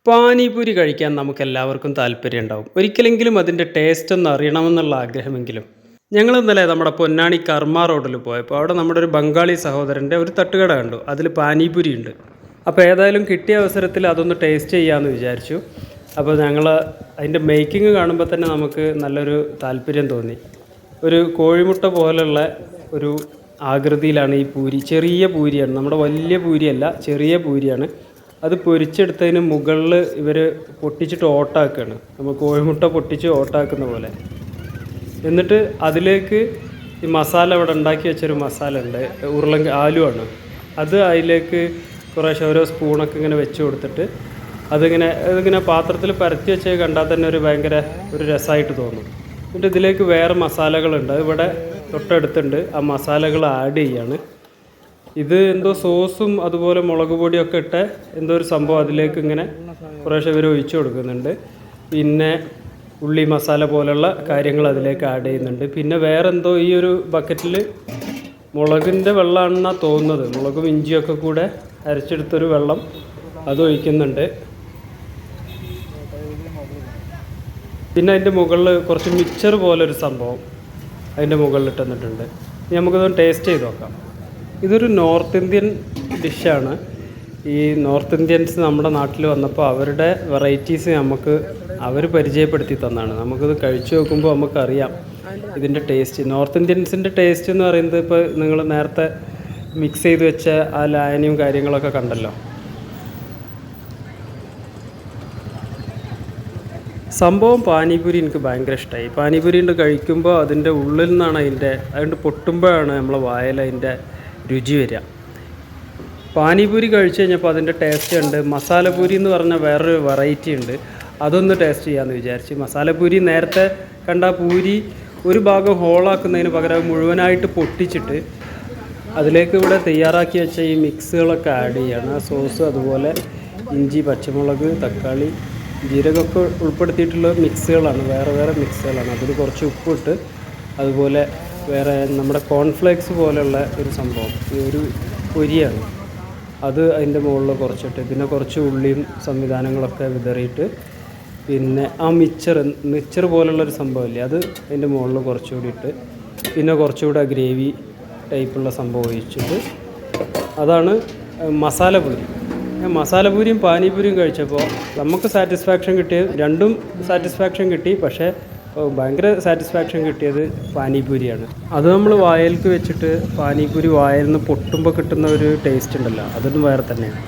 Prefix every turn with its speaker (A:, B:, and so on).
A: പാനിപൂരി കഴിക്കാൻ നമുക്കെല്ലാവർക്കും താല്പര്യമുണ്ടാവും. ഒരിക്കലെങ്കിലും അതിൻ്റെ ടേസ്റ്റ് ഒന്ന് അറിയണമെന്നുള്ള ആഗ്രഹമെങ്കിലും. ഞങ്ങൾ ഇന്നലെ നമ്മുടെ പൊന്നാനി കർമ്മ റോഡിൽ പോയപ്പോൾ അവിടെ നമ്മുടെ ഒരു ബംഗാളി സഹോദരൻ്റെ ഒരു തട്ടുകട കണ്ടു. അതിൽ പാനിപൂരി ഉണ്ട്. അപ്പോൾ ഏതായാലും കിട്ടിയ അവസരത്തിൽ അതൊന്ന് ടേസ്റ്റ് ചെയ്യാമെന്ന് വിചാരിച്ചു. അപ്പോൾ ഞങ്ങൾ അതിൻ്റെ മേക്കിംഗ് കാണുമ്പോൾ തന്നെ നമുക്ക് നല്ലൊരു താല്പര്യം തോന്നി. ഒരു കോഴിമുട്ട പോലുള്ള ഒരു ആകൃതിയിലാണ് ഈ പൂരി. ചെറിയ പൂരിയാണ്, നമ്മുടെ വലിയ പൂരിയല്ല, ചെറിയ പൂരിയാണ്. അത് പൊരിച്ചെടുത്തതിന് മുകളിൽ ഇവർ പൊട്ടിച്ചിട്ട് ഓട്ടാക്കുകയാണ്, നമ്മൾ കോഴിമുട്ട പൊട്ടിച്ച് ഓട്ടാക്കുന്ന പോലെ. എന്നിട്ട് അതിലേക്ക് ഈ മസാല ഇവിടെ ഉണ്ടാക്കി വെച്ചൊരു മസാല ഉണ്ട്, ആലുവാണ് അത്. അതിലേക്ക് കുറേശ്ശെ ഓരോ സ്പൂണൊക്കെ ഇങ്ങനെ വെച്ച് കൊടുത്തിട്ട് അതിങ്ങനെ പാത്രത്തിൽ പരത്തി വെച്ച് കണ്ടാൽ തന്നെ ഭയങ്കര ഒരു രസമായിട്ട് തോന്നും. എന്നിട്ട് ഇതിലേക്ക് വേറെ മസാലകളുണ്ട്, ഇവിടെ തൊട്ടടുത്തുണ്ട്. ആ മസാലകൾ ആഡ് ചെയ്യാണ്. ഇത് എന്തോ സോസും അതുപോലെ മുളക് പൊടിയൊക്കെ ഇട്ട എന്തോ ഒരു സംഭവം അതിലേക്ക് ഇങ്ങനെ കുറേശ്ശെ ഇവർ ഒഴിച്ചു കൊടുക്കുന്നുണ്ട്. പിന്നെ ഉള്ളി മസാല പോലുള്ള കാര്യങ്ങൾ അതിലേക്ക് ആഡ് ചെയ്യുന്നുണ്ട്. പിന്നെ വേറെ എന്തോ ഈ ഒരു ബക്കറ്റിൽ മുളകിൻ്റെ വെള്ളമാണെന്നാണ് തോന്നുന്നത്, മുളകും ഇഞ്ചിയൊക്കെ കൂടെ അരച്ചെടുത്തൊരു വെള്ളം അത് ഒഴിക്കുന്നുണ്ട്. പിന്നെ അതിൻ്റെ മുകളിൽ കുറച്ച് മിക്സർ പോലൊരു സംഭവം അതിൻ്റെ മുകളിൽ ഇട്ടിട്ടുണ്ട്. ഇനി നമുക്കിതൊന്ന് ടേസ്റ്റ് ചെയ്ത് നോക്കാം. ഇതൊരു നോർത്ത് ഇന്ത്യൻ ഡിഷാണ്. ഈ നോർത്ത് ഇന്ത്യൻസ് നമ്മുടെ നാട്ടിൽ വന്നപ്പോൾ അവരുടെ വെറൈറ്റീസ് അവർ പരിചയപ്പെടുത്തി തന്നാണ്. നമുക്കിത് കഴിച്ചു നോക്കുമ്പോൾ നമുക്കറിയാം ഇതിൻ്റെ ടേസ്റ്റ്. നോർത്ത് ഇന്ത്യൻസിൻ്റെ ടേസ്റ്റ് എന്ന് പറയുന്നത് ഇപ്പോൾ നിങ്ങൾ നേരത്തെ മിക്സ് ചെയ്ത് വെച്ച ആ ലായനിയും കാര്യങ്ങളൊക്കെ കണ്ടല്ലോ. സംഭവം പാനിപൂരി എനിക്ക് ഭയങ്കര ഇഷ്ടമായി. പാനിപൂരി ഉണ്ട് കഴിക്കുമ്പോൾ അതിൻ്റെ ഉള്ളിൽ നിന്നാണ് അതുകൊണ്ട് പൊട്ടുമ്പോഴാണ് നമ്മളെ വായിൽ അതിൻ്റെ രുചി വരിക. പാനിപൂരി കഴിച്ച് കഴിഞ്ഞപ്പോൾ അതിൻ്റെ ടേസ്റ്റ് ഉണ്ട്. മസാലപൂരി എന്ന് പറഞ്ഞ വേറൊരു വെറൈറ്റി ഉണ്ട്, അതൊന്ന് ടേസ്റ്റ് ചെയ്യാമെന്ന് വിചാരിച്ച്. മസാലപൂരി നേരത്തെ കണ്ട പൂരി ഒരു ഭാഗം ഹോളാക്കുന്നതിന് പകരം മുഴുവനായിട്ട് പൊട്ടിച്ചിട്ട് അതിലേക്ക് ഇവിടെ തയ്യാറാക്കി വെച്ച ഈ മിക്സുകളൊക്കെ ആഡ് ചെയ്യാണ്. സോസ്, അതുപോലെ ഇഞ്ചി, പച്ചമുളക്, തക്കാളി, ജീരകമൊക്കെ ഉൾപ്പെടുത്തിയിട്ടുള്ള മിക്സുകളാണ്, വേറെ വേറെ മിക്സുകളാണ്. അതിൽ കുറച്ച് ഉപ്പിട്ട് അതുപോലെ വേറെ നമ്മുടെ കോൺഫ്ലേക്സ് പോലെയുള്ള ഒരു സംഭവം, ഈ ഒരു പൊരിയാണ്, അത് അതിൻ്റെ മുകളിൽ കുറച്ചിട്ട് പിന്നെ കുറച്ച് ഉള്ളിയും സംവിധാനങ്ങളൊക്കെ വിതറിയിട്ട് പിന്നെ ആ മിച്ചർ പോലുള്ളൊരു സംഭവമില്ലേ, അത് അതിൻ്റെ മുകളിൽ കുറച്ചുകൂടി ഇട്ട് പിന്നെ കുറച്ചുകൂടെ ഗ്രേവി ടൈപ്പുള്ള സംഭവം ഒഴിച്ചിട്ട് അതാണ് മസാലപൂരി. മസാലപൂരിയും പാനിപൂരിയും കഴിച്ചപ്പോൾ നമുക്ക് സാറ്റിസ്ഫാക്ഷൻ കിട്ടിയത്, രണ്ടും സാറ്റിസ്ഫാക്ഷൻ കിട്ടി. പക്ഷേ ഭയങ്കര സാറ്റിസ്ഫാക്ഷൻ കിട്ടിയത് പാനിപൂരിയാണ്. അത് നമ്മൾ വായൽക്ക് വെച്ചിട്ട് പാനിപൂരി വായിൽ നിന്ന് പൊട്ടുമ്പോൾ കിട്ടുന്ന ഒരു ടേസ്റ്റ് ഉണ്ടല്ലോ, അതൊന്നും വേറെ തന്നെയാണ്.